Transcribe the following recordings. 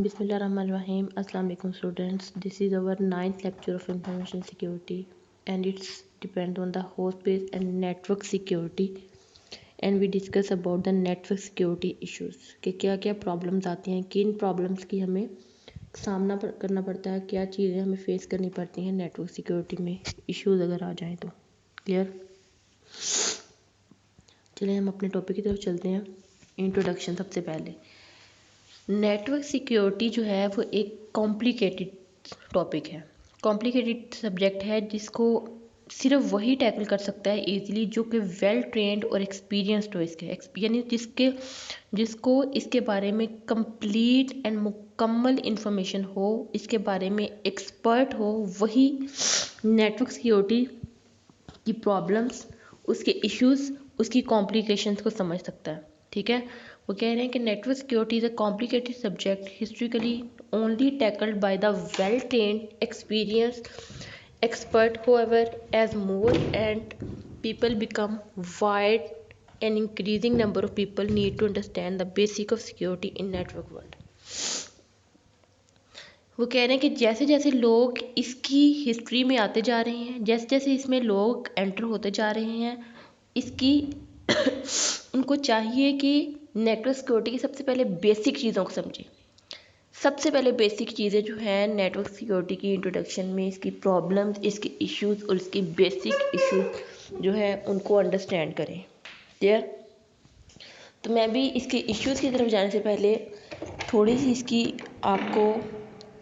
Bismillahirrahmanirrahim. Assalamu alaikum students. This is our ninth lecture of information security and it's depend on the host page and network security, and we discuss about the network security issues कि क्या क्या problems आती हैं, किन problems की हमें सामना करना पड़ता है, क्या चीज़ें हमें फेस करनी पड़ती हैं नेटवर्क सिक्योरिटी में इश्यूज अगर आ जाएं तो। क्लियर? चलिए हम अपने टॉपिक की तरफ चलते हैं। इंट्रोडक्शन। सबसे पहले नेटवर्क सिक्योरिटी जो है वो एक कॉम्प्लिकेटेड टॉपिक है, कॉम्प्लिकेटेड सब्जेक्ट है जिसको सिर्फ वही टैकल कर सकता है इजीली जो कि वेल ट्रेंड और एक्सपीरियंस्ड हो इसके, यानी जिसको इसके बारे में कंप्लीट एंड मुकम्मल इंफॉर्मेशन हो, इसके बारे में एक्सपर्ट हो, वही नेटवर्क सिक्योरिटी की प्रॉब्लम्स, उसके इश्यूज, उसकी कॉम्प्लिकेशंस को समझ सकता है। ठीक है, वो कह रहे हैं कि network security is a complicated subject historically only tackled by the well trained experienced expert. However, as more and people become wide, an increasing number of people need to understand the basic of security in network world. वो कह रहे हैं कि जैसे जैसे लोग इसकी history में आते जा रहे हैं, जैसे जैसे इसमें लोग एंटर होते जा रहे हैं, इसकी उनको चाहिए कि नेटवर्क सिक्योरिटी की सबसे पहले बेसिक चीज़ों को समझें। सबसे पहले बेसिक चीज़ें जो हैं नेटवर्क सिक्योरिटी की इंट्रोडक्शन में, इसकी प्रॉब्लम्स, इसके इश्यूज और इसकी बेसिक इश्यूज जो है उनको अंडरस्टैंड करें। क्लियर? तो मैं भी इसके इश्यूज़ की तरफ जाने से पहले थोड़ी सी इसकी आपको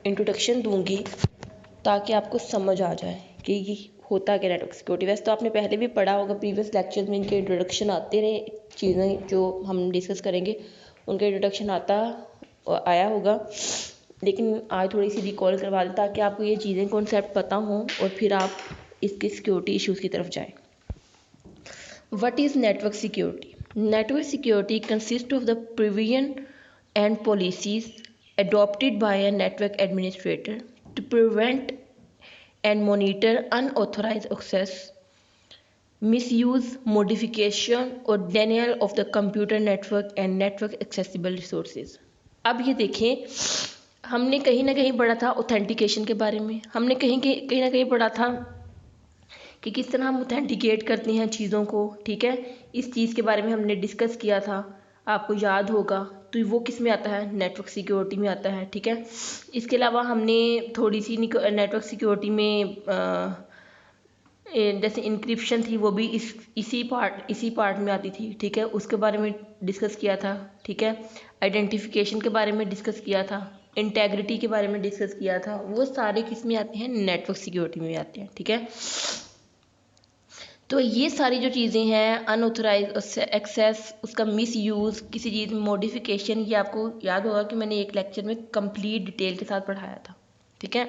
इंट्रोडक्शन दूंगी ताकि आपको समझ आ जाए कि ये होता क्या नेटवर्क सिक्योरिटी। वैसे तो आपने पहले भी पढ़ा होगा, प्रीवियस लेक्चर्स में इनके इंट्रोडक्शन आते रहे, चीज़ें जो हम डिस्कस करेंगे उनका इंट्रोडक्शन आया होगा, लेकिन आज थोड़ी सी रिकॉल करवा दें ताकि आपको ये चीज़ें कॉन्सेप्ट पता हों और फिर आप इसके सिक्योरिटी इश्यूज़ की तरफ जाएं। What is network security? Network security consists of the provision and policies adopted by a network administrator to prevent and monitor unauthorized access, misuse, modification or denial of the computer network and network accessible resources. अब ये देखें, हमने कहीं ना कहीं पढ़ा था authentication के बारे में, हमने कहीं ना कहीं पढ़ा था कि किस तरह हम ऑथेंटिकेट करते हैं चीज़ों को। ठीक है, इस चीज़ के बारे में हमने डिस्कस किया था, आपको याद होगा। तो वो किस में आता है? नेटवर्क सिक्योरिटी में आता है। ठीक है, इसके अलावा हमने थोड़ी सी नेटवर्क सिक्योरिटी में जैसे इंक्रिप्शन थी वो भी इसी पार्ट में आती थी। ठीक है, उसके बारे में डिस्कस किया था। ठीक है, आइडेंटिफिकेशन के बारे में डिस्कस किया था, इंटेग्रिटी के बारे में डिस्कस किया था। वो सारे किस में आते हैं? नेटवर्क सिक्योरिटी में आते हैं। ठीक है, तो ये सारी जो चीज़ें हैं, अनऑथराइज एक्सेस, उसका मिस यूज़, किसी चीज़ में मॉडिफिकेशन, ये आपको याद होगा कि मैंने एक लेक्चर में कंप्लीट डिटेल के साथ पढ़ाया था। ठीक है,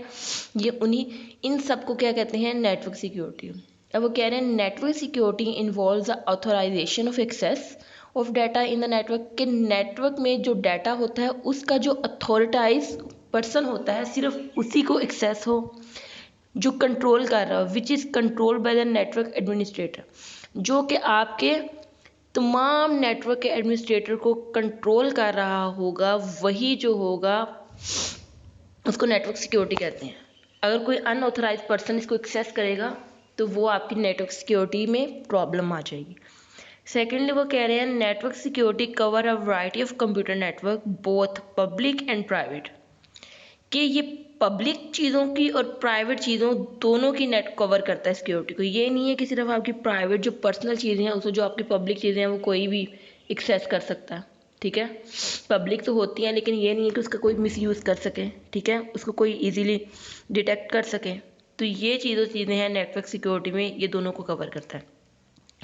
ये इन सब को क्या कहते हैं? Network security. अब वो कह रहे हैं network security involves the authorization of access of data in the network, के नेटवर्क में जो डाटा होता है उसका जो अथॉरिटाइज पर्सन होता है सिर्फ उसी को एक्सेस हो, जो कंट्रोल कर रहा हो, which is control by the network administrator, जो कि आपके तमाम नेटवर्क के एडमिनिस्ट्रेटर को कंट्रोल कर रहा होगा, वही जो होगा उसको नेटवर्क सिक्योरिटी कहते हैं। अगर कोई अनऑथराइज पर्सन इसको एक्सेस करेगा तो वो आपकी नेटवर्क सिक्योरिटी में प्रॉब्लम आ जाएगी। सेकेंडली वो कह रहे हैं network security cover a variety of computer network both public and private, कि ये पब्लिक चीज़ों की और प्राइवेट चीज़ों दोनों की नेट कवर करता है सिक्योरिटी को। ये नहीं है कि सिर्फ आपकी प्राइवेट जो पर्सनल चीज़ें हैं उसको, जो आपकी पब्लिक चीज़ें हैं वो कोई भी एक्सेस कर सकता है। ठीक है, पब्लिक तो होती हैं लेकिन ये नहीं है कि उसका कोई मिसयूज़ कर सके। ठीक है, उसको कोई इजीली डिटेक्ट कर सके। तो ये चीज़ें हैं नेटवर्क सिक्योरिटी में, ये दोनों को कवर करता है।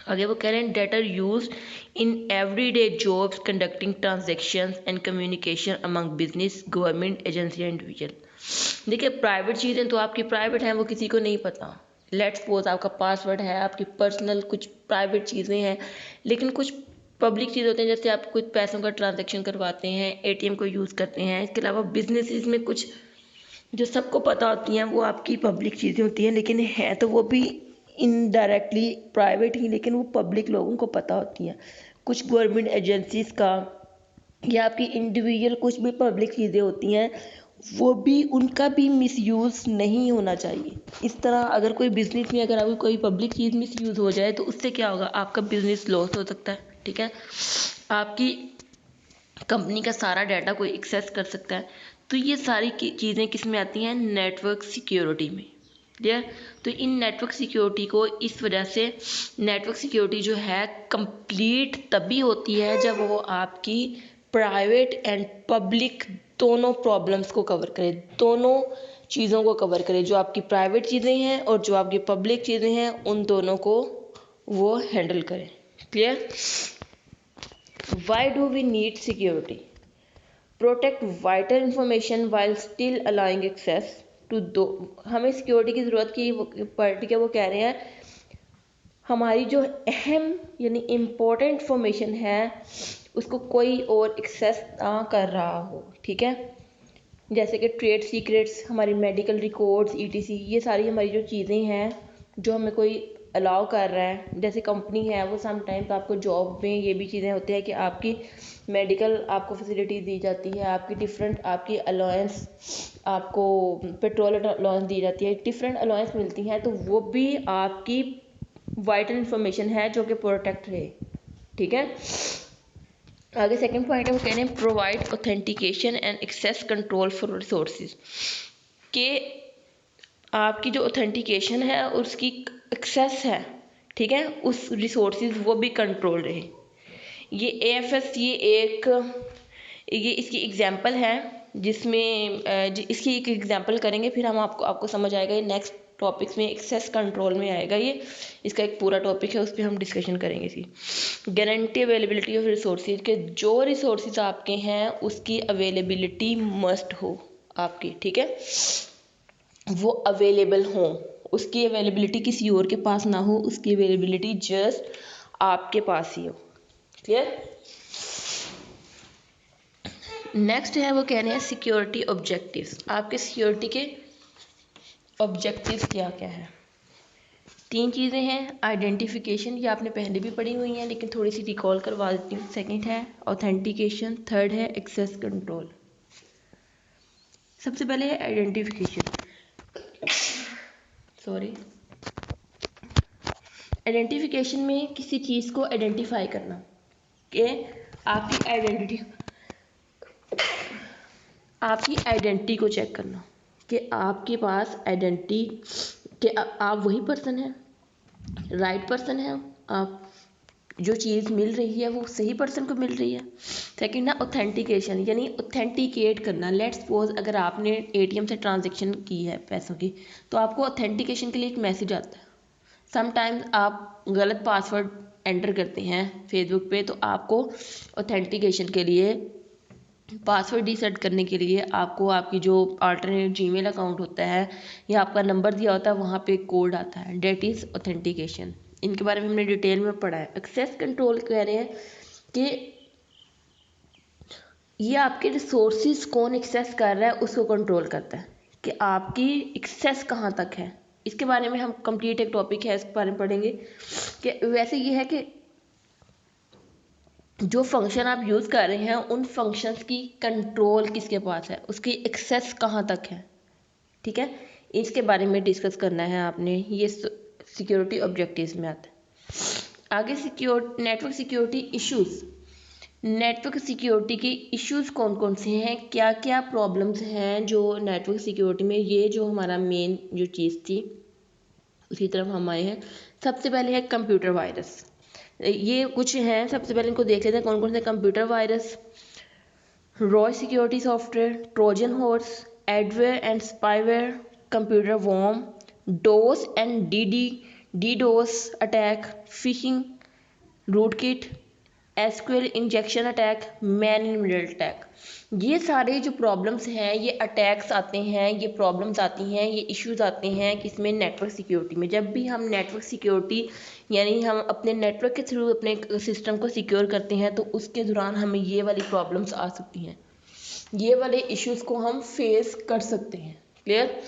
आगे वो कह रहे हैं data use in everyday jobs conducting transactions and communication among business, government agency and individual. देखिए, प्राइवेट चीज़ें तो आपकी प्राइवेट हैं, वो किसी को नहीं पता। लेट्स सपोज आपका पासवर्ड है, आपकी पर्सनल कुछ प्राइवेट चीज़ें हैं, लेकिन कुछ पब्लिक चीज़ होते हैं, जैसे आप कुछ पैसों का ट्रांजेक्शन करवाते हैं, एटीएम को यूज़ करते हैं। इसके अलावा बिजनेसेस में कुछ जो सबको पता होती हैं वो आपकी पब्लिक चीज़ें होती हैं, लेकिन है तो वो भी इनडायरेक्टली प्राइवेट ही, लेकिन वो पब्लिक लोगों को पता होती हैं। कुछ गवर्नमेंट एजेंसीज़ का या आपकी इंडिविजुअल कुछ भी पब्लिक चीज़ें होती हैं वो भी, उनका भी मिसयूज़ नहीं होना चाहिए। इस तरह अगर कोई बिज़नेस में अगर आपकी कोई पब्लिक चीज़ मिसयूज़ हो जाए तो उससे क्या होगा, आपका बिज़नेस लॉस हो सकता है। ठीक है, आपकी कंपनी का सारा डाटा कोई एक्सेस कर सकता है। तो ये सारी चीज़ें किस में आती हैं, नेटवर्क सिक्योरिटी में। क्लियर। तो इन नेटवर्क सिक्योरिटी को इस वजह से नेटवर्क सिक्योरिटी जो है कंप्लीट तभी होती है जब वो आपकी प्राइवेट एंड पब्लिक दोनों प्रॉब्लम्स को कवर करे, दोनों चीज़ों को कवर करे, जो आपकी प्राइवेट चीज़ें हैं और जो आपकी पब्लिक चीज़ें हैं उन दोनों को वो हैंडल करे। Clear. Why do we need security? Protect vital information while still allowing access to दो, हमें सिक्योरिटी की ज़रूरत की पार्टी क्या वो कह रहे हैं, हमारी जो अहम यानी इम्पोर्टेंट इंफॉर्मेशन है उसको कोई और एक्सेस ना कर रहा हो। ठीक है, जैसे कि ट्रेड सीक्रेट्स, हमारी मेडिकल रिकॉर्ड्स, ETC, ये सारी हमारी जो चीज़ें हैं जो हमें कोई अलाउ कर रहा है। जैसे कंपनी है वो समटाइम्स आपको जॉब में ये भी चीज़ें होती हैं कि आपकी मेडिकल आपको फैसिलिटी दी जाती है, आपकी डिफरेंट आपकी अलाउंस, आपको पेट्रोल अलाउंस दी जाती है, डिफरेंट अलाउंस मिलती हैं, तो वो भी आपकी वाइटल इंफॉर्मेशन है जो कि प्रोटेक्ट रहे। ठीक है, आगे सेकंड पॉइंट है वो कह रहे हैं provide authentication and access control for resources, के आपकी जो ऑथेंटिकेशन है उसकी एक्सेस है, ठीक है, उस रिसोर्सेज वो भी कंट्रोल रहे। ये AFS ये इसकी एग्जांपल है जिसमें इसकी एक एग्जांपल करेंगे फिर हम आपको समझ आएगा। ये नेक्स्ट टॉपिक्स में एक्सेस कंट्रोल में आएगा, ये इसका एक पूरा टॉपिक है, उस पर हम डिस्कशन करेंगे इसकी। गारंटी अवेलेबिलिटी ऑफ रिसोर्सेज, के जो रिसोर्सेज आपके हैं उसकी अवेलेबिलिटी मस्ट हो आपकी। ठीक है, वो अवेलेबल हो, उसकी अवेलेबिलिटी किसी और के पास ना हो, उसकी अवेलेबिलिटी जस्ट आपके पास ही हो। क्लियर। नेक्स्ट है वो कह रहे हैं सिक्योरिटी ऑब्जेक्टिव्स, आपके सिक्योरिटी के ऑब्जेक्टिव्स क्या क्या है। 3 चीज़ें हैं, आइडेंटिफिकेशन, ये आपने पहले भी पढ़ी हुई हैं लेकिन थोड़ी सी रिकॉल करवा देती हूँ। सेकंड है ऑथेंटिकेशन, थर्ड है एक्सेस कंट्रोल। सबसे पहले है आइडेंटिफिकेशन। सॉरी, आइडेंटिफिकेशन में किसी चीज़ को आइडेंटिफाई करना, कि आपकी आइडेंटिटी को चेक करना कि आपके पास आइडेंटिटी, कि आप वही पर्सन हैं, राइट पर्सन है, आप जो चीज़ मिल रही है वो सही पर्सन को मिल रही है। सेकंड है ऑथेंटिकेशन, यानी ऑथेंटिकेट करना। लेट्स सपोज अगर आपने ATM से ट्रांजैक्शन की है पैसों की, तो आपको ऑथेंटिकेशन के लिए एक मैसेज आता है। समटाइम्स आप गलत पासवर्ड एंटर करते हैं फेसबुक पे, तो आपको ऑथेंटिकेशन के लिए, पासवर्ड रीसेट करने के लिए आपको आपकी जो अल्टरनेट जीमेल अकाउंट होता है या आपका नंबर दिया होता है वहाँ पे कोड आता है, डेट इज़ ऑथेंटिकेशन। इनके बारे में हमने डिटेल में पढ़ा है। एक्सेस कंट्रोल कह रहे हैं कि ये आपके रिसोर्सिस कौन एक्सेस कर रहा है उसको कंट्रोल करता है, कि आपकी एक्सेस कहाँ तक है। इसके बारे में हम कंप्लीट एक टॉपिक है, इसके बारे में पढ़ेंगे। कि वैसे ये है कि जो फंक्शन आप यूज़ कर रहे हैं उन फंक्शंस की कंट्रोल किसके पास है, उसकी एक्सेस कहाँ तक है। ठीक है, इसके बारे में डिस्कस करना है आपने, ये सिक्योरिटी ऑब्जेक्टिव्स में आता है। आगे network security issues. Network security के इश्यूज कौन कौन से हैं, क्या क्या प्रॉब्लम्स हैं जो नेटवर्क सिक्योरिटी में, ये जो हमारा मेन जो चीज़ थी उसी तरफ हम आए हैं। सबसे पहले है कंप्यूटर वायरस, ये कुछ हैं, सबसे पहले इनको देख लेते हैं कौन कौन से। Computer virus, rogue security software, trojan horse, adware and spyware, computer worm, DoS and DDoS attack, phishing, rootkit, SQL injection attack, man in middle attack. ये सारे जो प्रॉब्लम्स हैं, ये अटैक्स आते हैं, ये प्रॉब्लम्स आती हैं, ये इश्यूज आते हैं किसमें, नेटवर्क सिक्योरिटी में। जब भी हम नेटवर्क सिक्योरिटी यानी हम अपने नेटवर्क के थ्रू अपने सिस्टम को सिक्योर करते हैं तो उसके दौरान हमें ये वाली प्रॉब्लम्स आ सकती हैं, ये वाले इश्यूज को हम फेस कर सकते हैं। क्लियर।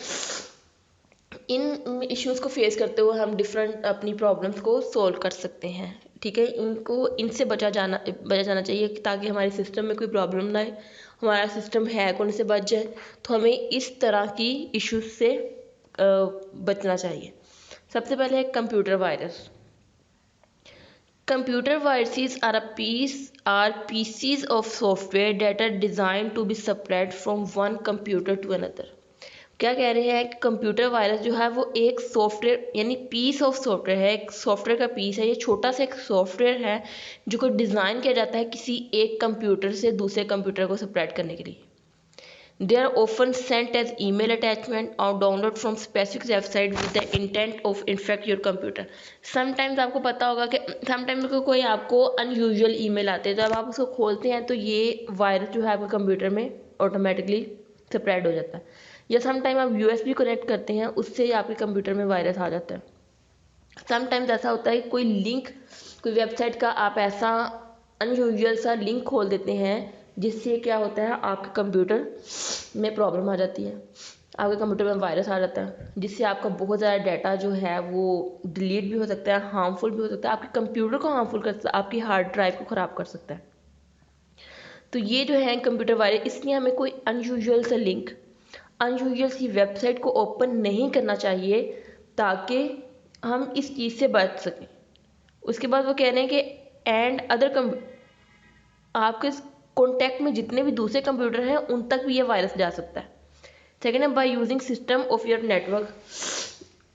इन इश्यूज को फेस करते हुए हम डिफरेंट अपनी प्रॉब्लम्स को सोल्व कर सकते हैं। ठीक है, इनसे बचा जाना चाहिए ताकि हमारे सिस्टम में कोई प्रॉब्लम ना आए, हमारा सिस्टम हैक होने से बच जाए। तो हमें इस तरह की इश्यूज से बचना चाहिए। सबसे पहले है computer virus. Computer viruses are pieces of software that are designed to be spread from one computer to another। क्या कह रहे हैं कि कंप्यूटर वायरस जो है वो एक सॉफ्टवेयर यानी पीस ऑफ सॉफ्टवेयर है, एक सॉफ्टवेयर का पीस है। ये छोटा सा एक सॉफ्टवेयर है जो को डिज़ाइन किया जाता है किसी एक कंप्यूटर से दूसरे कंप्यूटर को स्प्रेड करने के लिए। They are often sent as email attachment or download from specific website with the intent of infect your computer। Sometimes आपको पता होगा कि sometimes कोई आपको unusual email आते हैं, तो जब आप उसको खोलते हैं तो ये वायरस जो है आपके कंप्यूटर में ऑटोमेटिकली स्प्रेड हो जाता है। या समटाइम आप USB कनेक्ट करते हैं, उससे ही आपके कंप्यूटर में वायरस आ जाता है। समटाइम्स ऐसा होता है कि कोई लिंक, कोई वेबसाइट का आप ऐसा अनयूजुअल सा लिंक खोल देते हैं जिससे क्या होता है आपके कंप्यूटर में प्रॉब्लम आ जाती है, आपके कंप्यूटर में वायरस आ जाता है, जिससे आपका बहुत ज़्यादा डाटा जो है वो डिलीट भी हो सकता है, हार्मफुल भी हो सकता है, आपके कंप्यूटर को हार्मफुल कर सकता है, आपकी हार्ड ड्राइव को ख़राब कर सकता है। तो ये जो है कंप्यूटर वायरस, इसलिए हमें कोई अनयूजुअल सा लिंक, अनयूजुअल सी वेबसाइट को ओपन नहीं करना चाहिए ताकि हम इस चीज़ से बच सकें। उसके बाद वो कह रहे हैं कि एंड अदर आपके कॉन्टैक्ट में जितने भी दूसरे कंप्यूटर हैं उन तक भी ये वायरस जा सकता है। सेकेंड है by using system of your network.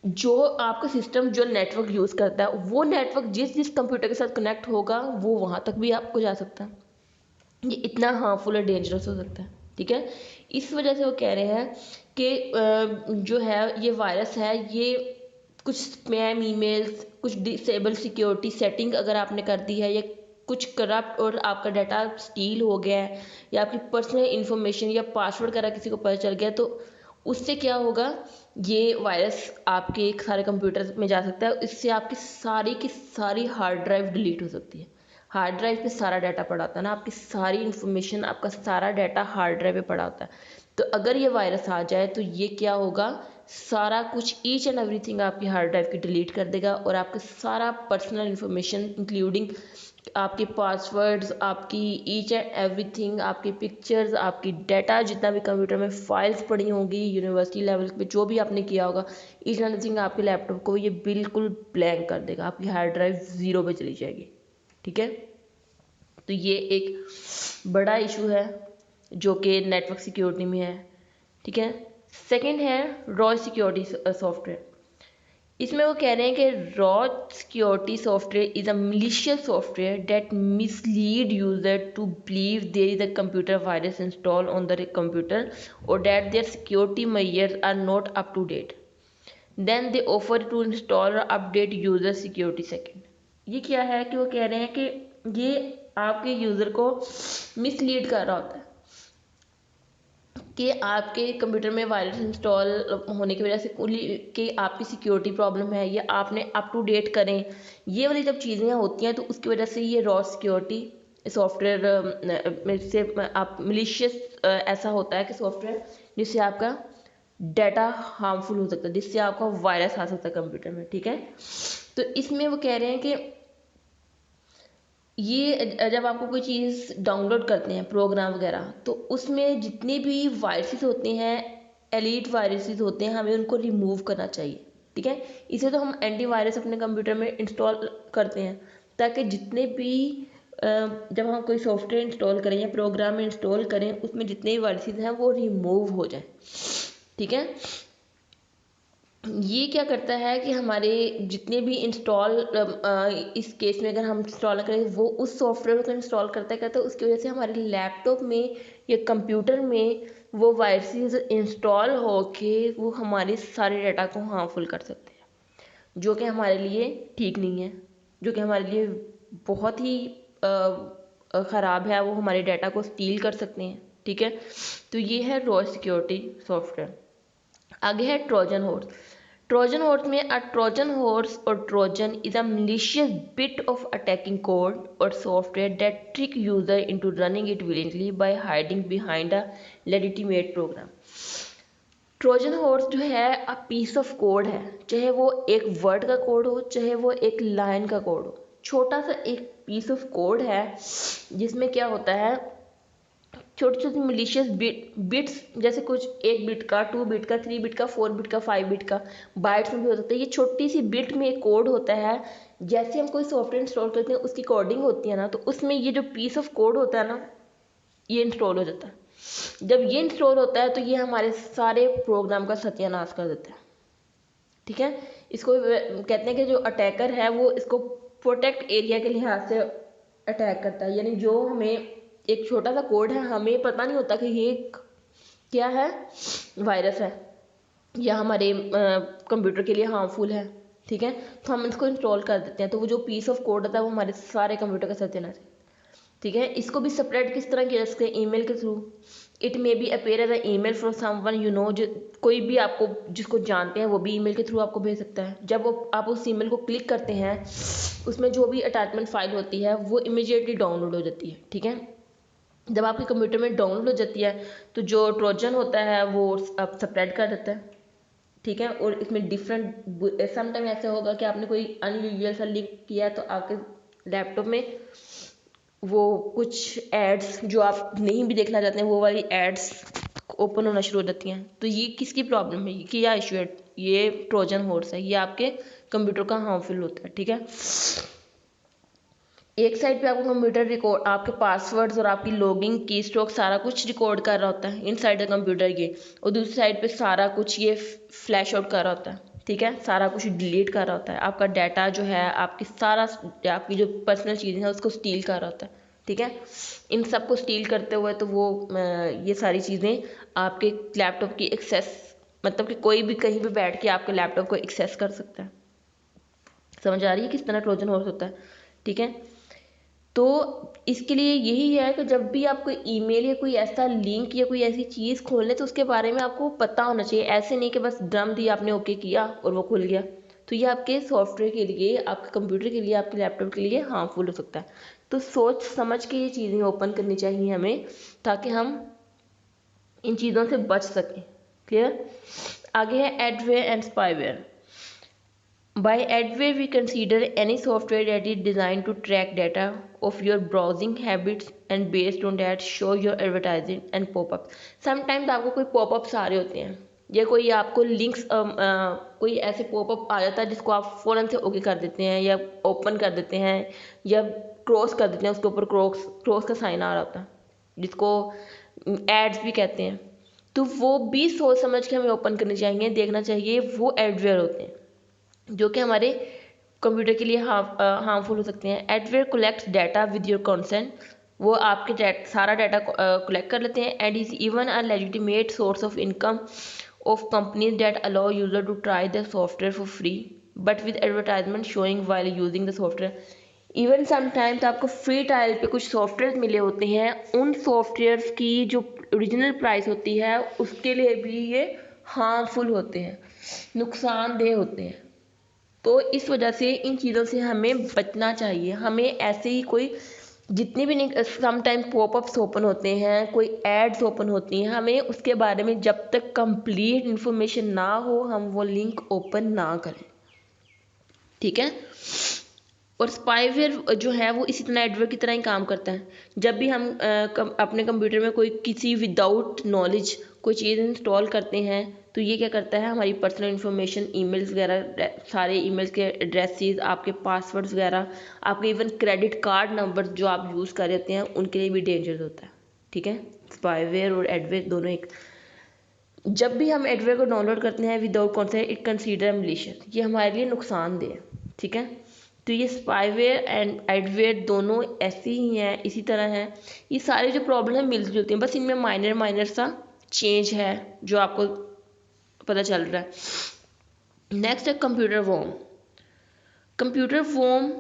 जो आपका सिस्टम जो नेटवर्क यूज़ करता है वो नेटवर्क जिस कंप्यूटर के साथ कनेक्ट होगा वो वहाँ तक भी आपको जा सकता है। ये इतना हार्मफुल और डेंजरस हो सकता है। ठीक है, इस वजह से वो कह रहे हैं कि जो है ये वायरस है, ये कुछ स्पैम ईमेल्स, कुछ डिसेबल सिक्योरिटी सेटिंग अगर आपने कर दी है, या कुछ करप्ट और आपका डाटा स्टील हो गया है, या आपकी पर्सनल इन्फॉर्मेशन या पासवर्ड वगैरह किसी को पता चल गया, तो उससे क्या होगा, ये वायरस आपके सारे कंप्यूटर में जा सकता है। इससे आपकी सारी की सारी हार्ड ड्राइव डिलीट हो सकती है। हार्ड ड्राइव पे सारा डाटा पड़ा होता है ना, आपकी सारी इन्फॉर्मेशन, आपका सारा डाटा हार्ड ड्राइव पे पड़ा होता है। तो अगर ये वायरस आ जाए तो ये क्या होगा, सारा कुछ ईच एंड एवरीथिंग आपकी हार्ड ड्राइव की डिलीट कर देगा, और आपका सारा पर्सनल इन्फॉर्मेशन इंक्लूडिंग आपके पासवर्ड्स, आपकी ईच एंड एवरीथिंग, आपकी पिक्चर्स, आपकी डाटा, जितना भी कंप्यूटर में फाइल्स पड़ी होंगी यूनिवर्सिटी लेवल पे जो भी आपने किया होगा, ईच एंड एवरीथिंग आपके लैपटॉप को ये बिल्कुल ब्लैंक कर देगा, आपकी हार्ड ड्राइव ज़ीरो पे चली जाएगी। ठीक है, तो ये एक बड़ा इशू है जो कि नेटवर्क सिक्योरिटी में है। ठीक है, सेकंड है रॉ सिक्योरिटी सॉफ्टवेयर। इसमें वो कह रहे हैं कि rogue security software is a malicious software that mislead user to believe there is a computer virus install on the computer और that their security measures are not up to date, then they offer to install और update user security second. ये क्या है कि वो कह रहे हैं कि ये आपके यूज़र को मिसलीड कर रहा होता है कि आपके कंप्यूटर में वायरस इंस्टॉल होने की वजह से कि आपकी सिक्योरिटी प्रॉब्लम है, या आपने अप टू डेट करें, ये वाली जब चीज़ें होती हैं तो उसकी वजह से ये रॉ सिक्योरिटी सॉफ्टवेयर में से आप मिलिशियस ऐसा होता है कि सॉफ्टवेयर जिससे आपका डाटा हार्मफुल हो सकता है, जिससे आपका वायरस आ सकता है कंप्यूटर में। ठीक है, तो इसमें वो कह रहे हैं कि ये जब आपको कोई चीज़ डाउनलोड करते हैं प्रोग्राम वगैरह, तो उसमें जितने भी वायरसेस होते हैं, एलीट वायरसेस होते हैं, हमें उनको रिमूव करना चाहिए। ठीक है, इसे तो हम एंटीवायरस अपने कंप्यूटर में इंस्टॉल करते हैं ताकि जितने भी जब हम कोई सॉफ्टवेयर इंस्टॉल करें या प्रोग्राम इंस्टॉल करें उसमें जितने भी वायरसेस हैं वो रिमूव हो जाए। ठीक है, ये क्या करता है कि हमारे जितने भी इंस्टॉल इस केस में अगर हम इंस्टॉल करें वो उस सॉफ्टवेयर को इंस्टॉल करता है उसकी वजह से हमारे लैपटॉप में या कंप्यूटर में वो वायरसेस इंस्टॉल होके वो हमारे सारे डाटा को हार्मफुल कर सकते हैं, जो कि हमारे लिए ठीक नहीं है, जो कि हमारे लिए बहुत ही ख़राब है, वो हमारे डाटा को स्टील कर सकते हैं। ठीक है, तो ये है रॉ सिक्योरिटी सॉफ्टवेयर। आगे है ट्रोजन हॉर्स। ट्रोजन हॉर्स में अ ट्रोजन हॉर्स और Trojan is a malicious bit of attacking code or software that trick user into running it willingly by hiding behind a legitimate program। Trojan horse जो है piece of code है, चाहे वो एक word का code हो, चाहे वो एक लाइन का कोड हो, छोटा सा एक पीस ऑफ कोड है जिसमें क्या होता है, छोटी छोटी मिलिशियस बिट्स, जैसे कुछ 1 बिट का, 2 बिट का, 3 बिट का, 4 बिट का, 5 बिट का, बाइट्स में भी हो सकता है। ये छोटी सी बिट में एक कोड होता है। जैसे हम कोई सॉफ्टवेयर इंस्टॉल करते हैं उसकी कोडिंग होती है ना, तो उसमें ये जो पीस ऑफ कोड होता है ना, ये इंस्टॉल हो जाता है। जब ये इंस्टॉल होता है तो ये हमारे सारे प्रोग्राम का सत्यानाश कर देता है। ठीक है, इसको कहते हैं कि जो अटैकर है वो इसको प्रोटेक्ट एरिया के लिहाज से अटैक करता है। यानी जो हमें एक छोटा सा कोड है, हमें पता नहीं होता कि ये क्या है, वायरस है या हमारे कंप्यूटर के लिए हार्मफुल है। ठीक है, तो हम इसको इंस्टॉल कर देते हैं, तो वो जो पीस ऑफ कोड होता है वो हमारे सारे कंप्यूटर का सत्यानाश है। ठीक है, इसको भी स्प्रेड किस तरह किया जा सकता है, ईमेल के थ्रू। It may be appear as a email from someone you know, जो कोई भी आपको जिसको जानते हैं वो भी ईमेल के थ्रू आपको भेज सकता है। जब वो आप उस ईमेल को क्लिक करते हैं, उसमें जो भी अटैचमेंट फाइल होती है वो इमीडिएटली डाउनलोड हो जाती है। ठीक है, जब आपके कंप्यूटर में डाउनलोड हो जाती है तो जो ट्रोजन होता है वो अब स्प्रेड कर देता है। ठीक है, और इसमें डिफरेंट समटाइम ऐसा होगा कि आपने कोई अनयूजुअल सा लिंक किया है तो आपके लैपटॉप में वो कुछ एड्स जो आप नहीं भी देखना चाहते हैं वो वाली एड्स ओपन होना शुरू हो जाती हैं। तो ये किसकी प्रॉब्लम है, कि क्या इशू है, ये ट्रोजन हॉर्स है, ये आपके कंप्यूटर का हार्मफुल होता है। ठीक है, एक साइड पे आपको कंप्यूटर रिकॉर्ड, आपके पासवर्ड्स और आपकी लॉगिंग की स्ट्रोक सारा कुछ रिकॉर्ड कर रहा होता है इन साइड कंप्यूटर के, और दूसरी साइड पे सारा कुछ ये फ्लैश आउट कर रहा होता है। ठीक है, सारा कुछ डिलीट कर रहा होता है, आपका डाटा जो है, आपकी सारा आपकी जो पर्सनल चीज़ें हैं उसको स्टील कर रहा होता है। ठीक है, इन सब को स्टील करते हुए तो वो ये सारी चीज़ें आपके लैपटॉप की एक्सेस, मतलब कि कोई भी कहीं भी बैठ के आपके लैपटॉप को एक्सेस कर सकता है। समझ आ रही है किस तरह ट्रोजन हॉर्स होता है। ठीक है, तो इसके लिए यही है कि जब भी आप कोई ईमेल या कोई ऐसा लिंक या कोई ऐसी चीज़ खोलें तो उसके बारे में आपको पता होना चाहिए। ऐसे नहीं कि बस ड्रम दिया आपने, ओके किया और वो खुल गया। तो ये आपके सॉफ्टवेयर के लिए, आपके कंप्यूटर के लिए, आपके लैपटॉप के लिए हार्मफुल हो सकता है। तो सोच समझ के ये चीज़ें ओपन करनी चाहिए हमें, ताकि हम इन चीज़ों से बच सकें। क्लियर। आगे है adware and spyware. By adware, we consider any software that is designed to track data of your browsing habits and based on that show your advertising and pop-ups. Sometimes आपको कोई pop-ups आ रहे होते हैं या कोई आपको लिंक्स कोई ऐसे पॉपअप आ जाता है जिसको आप फ़ौरन से ओके कर देते हैं या ओपन कर देते हैं या क्रॉस कर देते हैं, उसके ऊपर क्रॉस का साइन आ रहा होता है जिसको एड्स भी कहते हैं। तो वो भी सोच समझ के हमें ओपन करनी चाहिए, देखना चाहिए। वो एडवेयर होते हैं जो कि हमारे कंप्यूटर के लिए हार्मफुल हो सकते हैं। Adware collects data with your consent, वो आपके सारा डाटा कलेक्ट कर लेते हैं। And is even a legitimate source of income of companies that allow user to try the software for free but with advertisement showing while using the software. Even sometimes आपको free trial पे कुछ software मिले होते हैं, उन software की जो original price होती है उसके लिए भी ये हार्मफुल होते हैं, नुकसानदेह होते हैं। तो इस वजह से इन चीज़ों से हमें बचना चाहिए। हमें ऐसे ही कोई जितने भी नहीं, समटाइम पॉपअप्स ओपन होते हैं, कोई एड्स ओपन होती हैं, हमें उसके बारे में जब तक कंप्लीट इन्फॉर्मेशन ना हो हम वो लिंक ओपन ना करें। ठीक है, और स्पाईवेयर जो है वो इसी तरह एडवेयर की तरह ही काम करता है। जब भी हम अपने कंप्यूटर में कोई किसी विदाउट नॉलेज कोई चीज़ इंस्टॉल करते हैं तो ये क्या करता है, हमारी पर्सनल इन्फॉर्मेशन, ईमेल्स वगैरह, सारे ईमेल्स के एड्रेसेस, आपके पासवर्ड्स वगैरह, आपके इवन क्रेडिट कार्ड नंबर जो आप यूज़ कर रहे होते हैं उनके लिए भी डेंजर होता है। ठीक है, स्पाईवेयर और एडवेयर दोनों एक। जब भी हम एडवेयर को डाउनलोड करते हैं without consent, it consider malicious, ये हमारे लिए नुकसानदेह है। ठीक है, तो ये स्पाईवेयर एंड एडवेयर दोनों ऐसे ही हैं, इसी तरह हैं। ये सारी जो प्रॉब्लम है मिलती जुलती हैं, बस इनमें माइनर सा चेंज है जो आपको पता चल रहा है। नेक्स्ट है computer worm. Computer worm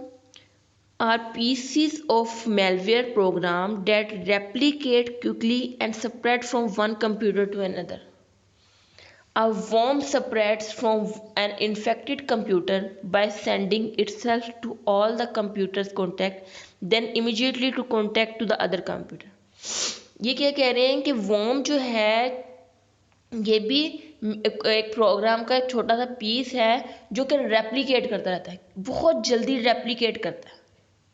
are pieces of malware program that replicate quickly and spread from one computer to another. A worm spreads from an infected computer by sending itself to all the computer's contact, then immediately to contact to the other computer. ये क्या कह रहे हैं कि worm जो है ये भी एक प्रोग्राम का एक छोटा सा पीस है जो कि रेप्लिकेट करता रहता है, बहुत जल्दी रेप्लिकेट करता है।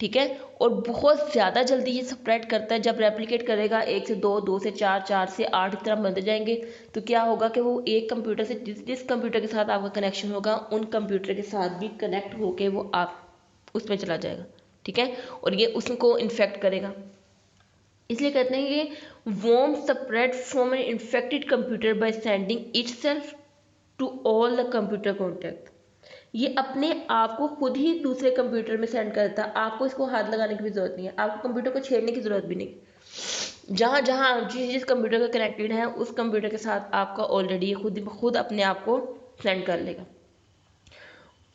ठीक है। और बहुत ज़्यादा जल्दी ये स्प्रेड करता है। जब रेप्लिकेट करेगा 1 से 2, 2 से 4, 4 से 8 की तरह बनते जाएंगे, तो क्या होगा कि वो एक कंप्यूटर से जिस कंप्यूटर के साथ आपका कनेक्शन होगा उन कंप्यूटर के साथ भी कनेक्ट होके वो आप उसमें चला जाएगा, ठीक है, और ये उसको इन्फेक्ट करेगा। इसलिए कहते हैं कि worm spread from an infected computer by sending itself to all the computer contact. ये अपने आप को खुद ही दूसरे कंप्यूटर में सेंड करता है, आपको इसको हाथ लगाने की भी जरूरत नहीं है, आपको कंप्यूटर को छेड़ने की जरूरत भी नहीं। जहाँ जहाँ जिस कंप्यूटर का कनेक्टेड है उस कंप्यूटर के साथ आपका ऑलरेडी खुद अपने आप को सेंड कर लेगा।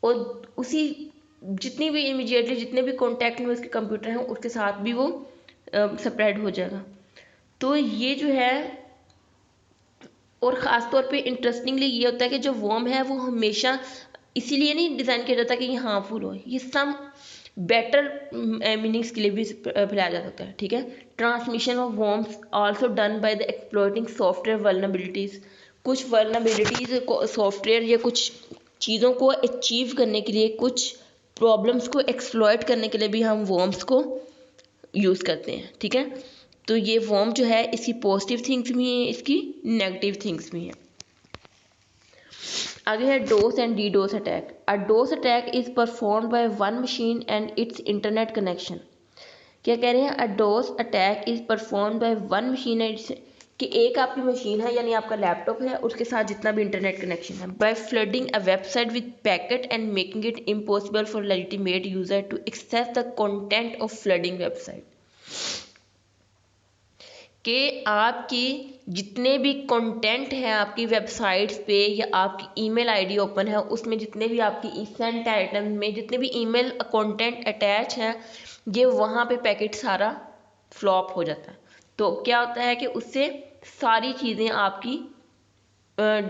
और उसी जितनी भी इमीडिएटली जितने भी कॉन्टैक्ट में उसके कंप्यूटर हैं उसके साथ भी वो स्प्रेड हो जाएगा। तो ये जो है, और ख़ास तौर पे इंटरेस्टिंगली ये होता है कि जो वर्म है वो हमेशा इसीलिए नहीं डिज़ाइन किया जाता कि ये हार्मफुल हो, ये सम बेटर मीनिंग्स के लिए भी फैलाया जा सकता है, ठीक है। Transmission of worms also done by the exploiting software vulnerabilities. कुछ वल्नरेबिलिटीज़ सॉफ्टवेयर या कुछ चीज़ों को अचीव करने के लिए, कुछ प्रॉब्लम्स को एक्सप्लॉइट करने के लिए भी हम वर्म्स को यूज़ करते हैं, ठीक है। तो ये वर्म जो है इसकी पॉजिटिव थिंग्स भी हैं, इसकी नेगेटिव थिंग्स भी हैं। आगे है DoS and DDoS attack. A DoS attack is perform by one machine and its internet connection. क्या कह रहे हैं? A DoS attack is perform by one machine and कि एक आपकी मशीन है यानी आपका लैपटॉप है, उसके साथ जितना भी इंटरनेट कनेक्शन है, by flooding a website with packet and making it impossible for legitimate user to access the content of flooding website. कि आपकी जितने भी कंटेंट हैं आपकी वेबसाइट्स पे या आपकी ईमेल आईडी ओपन है उसमें जितने भी आपकी सेंट आइटम में जितने भी ईमेल कंटेंट अटैच है, ये वहाँ पे पैकेट सारा फ्लॉप हो जाता है। तो क्या होता है कि उससे सारी चीज़ें आपकी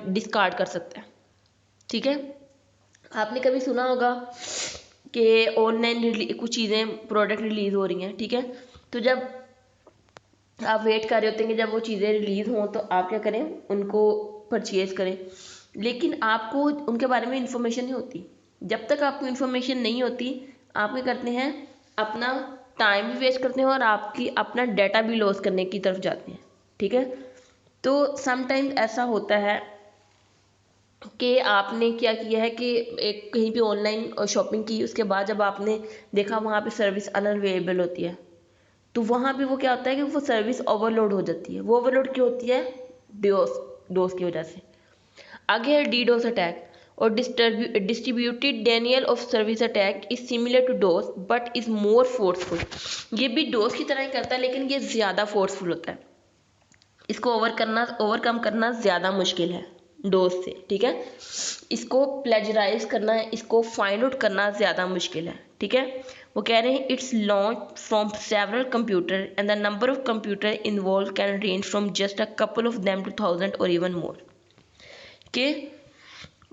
डिस्कार्ड कर सकते हैं, ठीक है। आपने कभी सुना होगा कि ऑनलाइन कुछ चीज़ें प्रोडक्ट रिलीज़ हो रही हैं, ठीक है। तो जब आप वेट कर रहे होते हैं कि जब वो चीज़ें रिलीज़ हों तो आप क्या करें, उनको परचेज़ करें, लेकिन आपको उनके बारे में इंफॉर्मेशन नहीं होती। जब तक आपको इंफॉर्मेशन नहीं होती आप क्या करते हैं, अपना टाइम भी वेस्ट करते हैं और आपकी अपना डाटा भी लॉस करने की तरफ जाते हैं, ठीक है। तो समटाइम्स ऐसा होता है कि आपने क्या किया है कि एक कहीं भी ऑनलाइन शॉपिंग की, उसके बाद जब आपने देखा वहाँ पे सर्विस अनअवेलेबल होती है, तो वहाँ पे वो क्या होता है कि वो सर्विस ओवरलोड हो जाती है। वो ओवरलोड क्यों होती है? डोस की वजह से। आगे है डीडोस अटैक और distributed denial of service attack is similar to DoS but is more forceful. ये भी डोस की तरह ही करता है लेकिन ये ज़्यादा फोर्सफुल होता है। इसको ओवरकम करना ज़्यादा मुश्किल है डोज से, ठीक है। इसको प्लेजराइज करना है, इसको फाइंड आउट करना ज़्यादा मुश्किल है, ठीक है। वो कह रहे हैं it's launch from several computer and the number of computer involve can range from just a couple of them to 1000 और इवन मोर। कि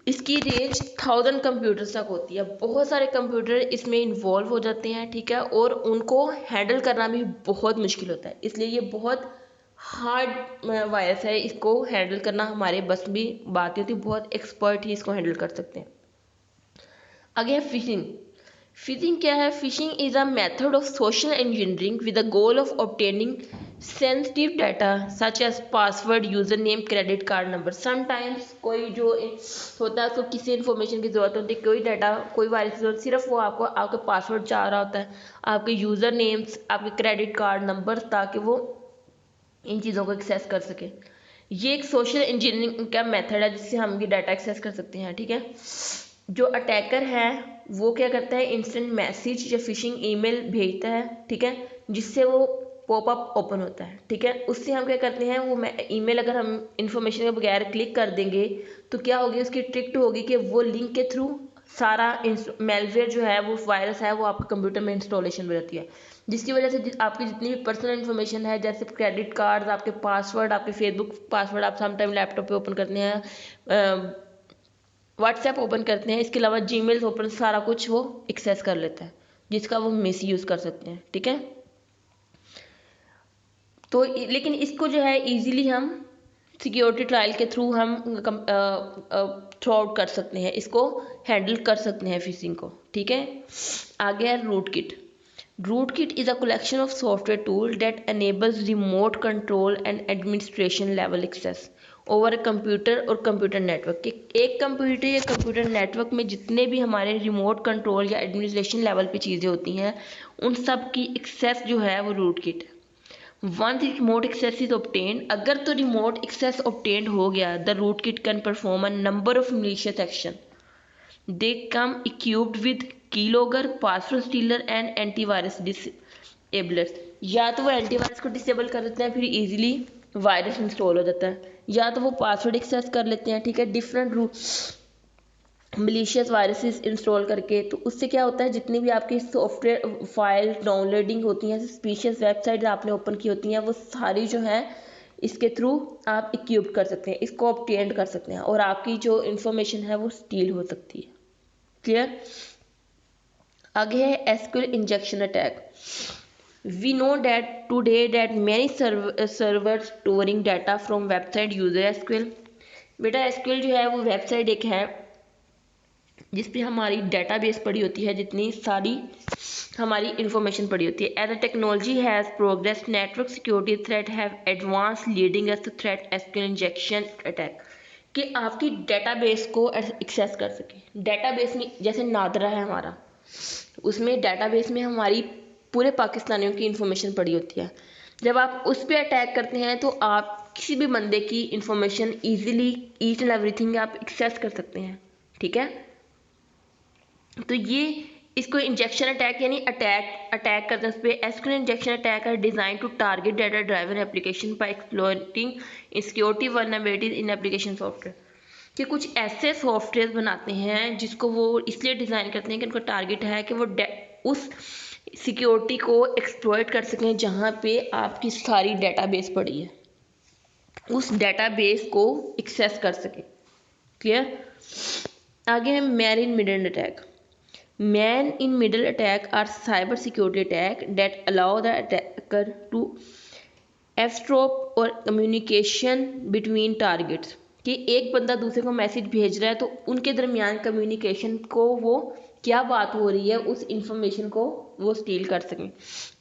इसकी रेंज 1000 कंप्यूटर्स तक होती है। बहुत सारे कंप्यूटर इसमें इन्वॉल्व हो जाते हैं, ठीक है, और उनको हैंडल करना भी बहुत मुश्किल होता है। इसलिए ये बहुत हार्ड वायरस है, इसको हैंडल करना हमारे बस भी बात नहीं होती, बहुत एक्सपर्ट ही इसको हैंडल कर सकते हैं। आगे है फिशिंग। फिशिंग क्या है? Phishing is a method of social engineering with the goal of obtaining sensitive data such as password, user name, credit card number. Sometimes कोई जो होता है उसको किसी इन्फॉर्मेशन की जरूरत होती है, कोई डाटा कोई वायरस की जरूरत, सिर्फ वो आपको आपके पासवर्ड चाह रहा होता है, आपके यूजर नेम्स, आपके क्रेडिट कार्ड नंबर, ताकि वो इन चीज़ों को एक्सेस कर सके। ये एक सोशल इंजीनियरिंग का मेथड है जिससे हम ये डाटा एक्सेस कर सकते हैं, ठीक है। जो अटैकर है वो क्या करता है, इंस्टेंट मैसेज या फिशिंग ईमेल भेजता है, ठीक है, जिससे वो पॉपअप ओपन होता है, ठीक है। उससे हम क्या करते हैं, वो ईमेल अगर हम इंफॉर्मेशन के बगैर क्लिक कर देंगे तो क्या होगी, उसकी ट्रिक होगी कि वो लिंक के थ्रू सारा मेलवेयर जो है, वो वायरस है, वो आपके कंप्यूटर में इंस्टॉलेशन हो जाती है, जिसकी वजह से आपकी जितनी भी पर्सनल इन्फॉर्मेशन है, जैसे क्रेडिट कार्ड, आपके पासवर्ड, आपके फेसबुक पासवर्ड आप समटाइम लैपटॉप पे ओपन करते हैं, व्हाट्सएप ओपन करते हैं, इसके अलावा जीमेल ओपन, सारा कुछ वो एक्सेस कर लेता है, जिसका वो मिस यूज़ कर सकते हैं, ठीक है। तो लेकिन इसको जो है इजीली हम सिक्योरिटी ट्रायल के थ्रू हम थ्रू आउट कर सकते हैं, इसको हैंडल कर सकते हैं फिशिंग को, ठीक है। आगे है rootkit. Rootkit is a collection of software tools that enables remote control and administration level access over computer और कंप्यूटर नेटवर्क के एक कंप्यूटर या कंप्यूटर नेटवर्क में जितने भी हमारे रिमोट कंट्रोल या एडमिनिस्ट्रेशन लेवल पे चीज़ें होती हैं उन सब की एक्सेस जो है वो रूट किट है। Once remote access is obtain, अगर तो रिमोट एक्सेस ऑब्टेन हो गया, the root kit can perform a number of malicious action. They come equipped with keylogger, password stealer and antivirus disablers. या तो वो एंटीवायरस को disable कर देते हैं, फिर इजीली वायरस इंस्टॉल हो जाता है, या तो वो पासवर्ड एक्सेस कर लेते हैं, ठीक है, डिफरेंट मलिशियस वायरसेस इंस्टॉल करके। तो उससे क्या होता है, जितनी भी आपकी सॉफ्टवेयर फाइल डाउनलोडिंग होती हैं, सस्पिशियस वेबसाइट आपने ओपन की होती हैं, वो सारी जो है इसके थ्रू आप इक्विप कर सकते हैं, इसको ऑब्टेन कर सकते हैं और आपकी जो इंफॉर्मेशन है वो स्टील हो सकती है। क्लियर। आगे है SQL injection attack. We know that today that many servers storing data from website user SQL। बेटा SQL जो है वो वेबसाइट एक है जिसपे हमारी डेटाबेस पड़ी होती है, जितनी सारी हमारी इंफॉर्मेशन पड़ी होती है। As a technology has progress, network security threat have advance leading as threat SQL injection attack, कि आपकी डेटाबेस को एक्सेस कर सके। डेटाबेस में जैसे नादरा है हमारा, उसमें डेटाबेस में हमारी पूरे पाकिस्तानियों की इंफॉर्मेशन पड़ी होती है। जब आप उस पर अटैक करते हैं तो आप किसी भी बंदे की information easily each and everything आप एक्सेस कर सकते हैं, ठीक है। तो ये इसको इंजेक्शन अटैक यानी अटैक करते हैं उस पर। SQL injection attack are design to target data driven application by exploiting insecurity vulnerabilities in application software, कि कुछ ऐसे सॉफ्टवेयर बनाते हैं जिसको वो इसलिए डिज़ाइन करते हैं कि उनका टारगेट है कि वो उस सिक्योरिटी को एक्सप्लॉइट कर सकें जहाँ पे आपकी सारी डेटाबेस पड़ी है, उस डेटाबेस को एक्सेस कर सकें। क्लियर। आगे है man in middle attack. Man in middle attack are cyber security attack that allow the attacker to eavesdrop और कम्युनिकेशन बिटवीन टारगेट्स, कि एक बंदा दूसरे को मैसेज भेज रहा है तो उनके दरमियान कम्युनिकेशन को वो क्या बात हो रही है उस इंफॉर्मेशन को वो स्टील कर सकें।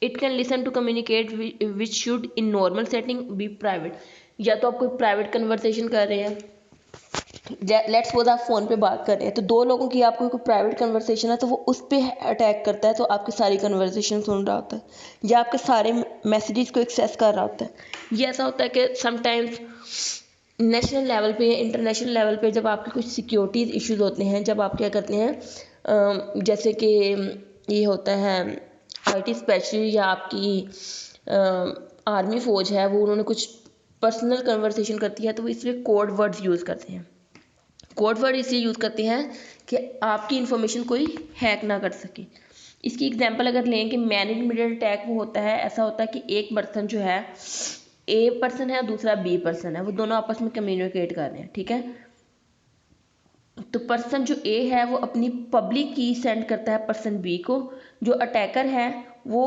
It can listen to communicate which should in normal setting be private. या तो आप कोई प्राइवेट कन्वर्सेशन कर रहे हैं, लेट्स सपोज आप फ़ोन पे बात कर रहे हैं, तो दो लोगों की आपको कोई प्राइवेट कन्वर्सेशन है तो वो उस पर अटैक करता है, तो आपकी सारी कन्वर्सेशन सुन रहा होता है या आपके सारे मैसेजेस को एक्सेस कर रहा होता है। ये ऐसा होता है कि समटाइम्स नेशनल लेवल पे या इंटरनेशनल लेवल पे जब आपके कुछ सिक्योरिटी इश्यूज होते हैं, जब आप क्या करते हैं, जैसे कि ये होता है IT स्पेशलिस्ट या आपकी आर्मी फ़ौज है, वो उन्होंने कुछ पर्सनल कन्वर्सेशन करती है तो वो इसलिए कोड वर्ड्स यूज़ करते हैं। कोड वर्ड इसलिए यूज़ करते हैं कि आपकी इंफॉर्मेशन कोई हैक ना कर सके। इसकी एग्जांपल अगर लें कि मैन इन मिडल अटैक वो होता है, ऐसा होता है कि एक पर्सन जो है A पर्सन है और दूसरा B पर्सन है, वो दोनों आपस में कम्युनिकेट कर रहे हैं, ठीक है। तो पर्सन जो A है वो अपनी पब्लिक की सेंड करता है पर्सन B को, जो अटैकर है वो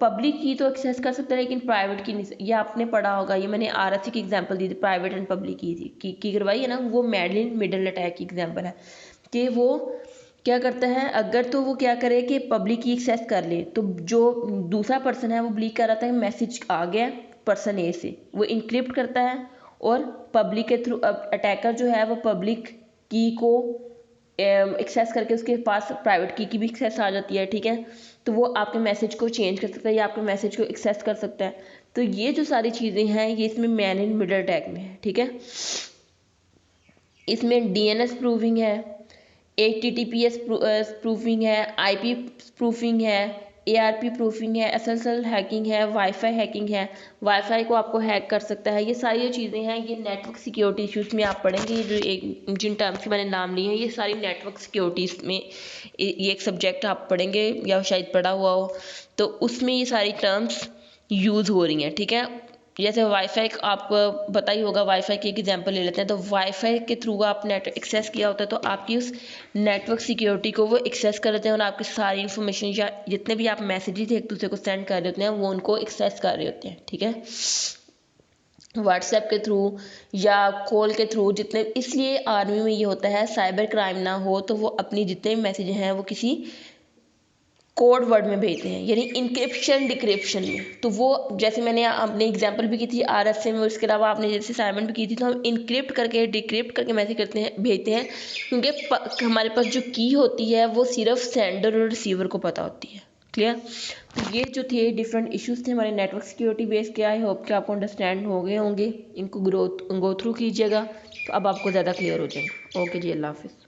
पब्लिक की तो एक्सेस कर सकता है लेकिन प्राइवेट की नहीं। ये आपने पढ़ा होगा, ये मैंने RSC की एग्जांपल दी थी, प्राइवेट एंड पब्लिक की करवाई है ना, वो मैन मिडल अटैक की एग्जांपल है कि वो क्या करता है, अगर तो वो क्या करे कि पब्लिक की एक्सेस कर ले, तो जो दूसरा पर्सन है वो बिलीव कर रहा था कि मैसेज आ गया पर्सन A से, वो इनक्रिप्ट करता है और पब्लिक के थ्रू अटैकर जो है वो पब्लिक की को एक्सेस करके उसके पास प्राइवेट की भी एक्सेस आ जाती है, ठीक है। तो वो आपके मैसेज को चेंज कर सकता है या आपके मैसेज को एक्सेस कर सकता है। तो ये जो सारी चीज़ें हैं ये इसमें मैन इन मिडल अटैक में है, ठीक है। इसमें DNS प्रूफिंग है, HTTPS प्रूफिंग है, IP प्रूफिंग है, ARP प्रूफिंग है, SSL हैकिंग है, वाईफाई हैकिंग है, वाईफाई को आपको हैक कर सकता है। ये सारी जो चीज़ें हैं ये नेटवर्क सिक्योरिटी इश्यूज़ में आप पढ़ेंगे, जो जिन टर्म्स के मैंने नाम लिए हैं ये सारी नेटवर्क सिक्योरिटीज़ में ये एक सब्जेक्ट आप पढ़ेंगे या शायद पढ़ा हुआ हो, तो उसमें ये सारी टर्म्स यूज़ हो रही हैं, ठीक है। जैसे वाईफाई आपको पता ही होगा, वाईफाई की एक एग्जांपल ले लेते हैं। तो वाईफाई के थ्रू आप नेट एक्सेस किया होता है तो आपकी उस नेटवर्क सिक्योरिटी को वो एक्सेस कर लेते हैं और आपकी सारी इन्फॉर्मेशन या जितने भी आप मैसेजेस एक दूसरे को सेंड कर रहे होते हैं वो उनको एक्सेस कर रहे होते हैं, ठीक है, व्हाट्सएप के थ्रू या कॉल के थ्रू जितने। इसलिए आर्मी में ये होता है साइबर क्राइम ना हो तो वो अपनी जितने भी मैसेज हैं वो किसी कोड वर्ड में भेजते हैं, यानी इंक्रिप्शन डिक्रिप्शन में। तो वो जैसे मैंने आपने एग्जांपल भी की थी RSA में, उसके अलावा आपने जैसे असाइनमेंट भी की थी, तो हम इंक्रिप्ट करके डिक्रिप्ट करके मैसेज करते हैं, भेजते हैं, क्योंकि हमारे पास जो की होती है वो सिर्फ सेंडर और रिसीवर को पता होती है। क्लियर? तो ये जो थे डिफरेंट इश्यूज थे हमारे नेटवर्क सिक्योरिटी बेस के। आई होप कि आपको अंडरस्टैंड हो गए होंगे, इनको गो थ्रू कीजिएगा तो अब आपको ज़्यादा क्लियर हो जाएगा। ओके जी, अल्लाह हाफिज़।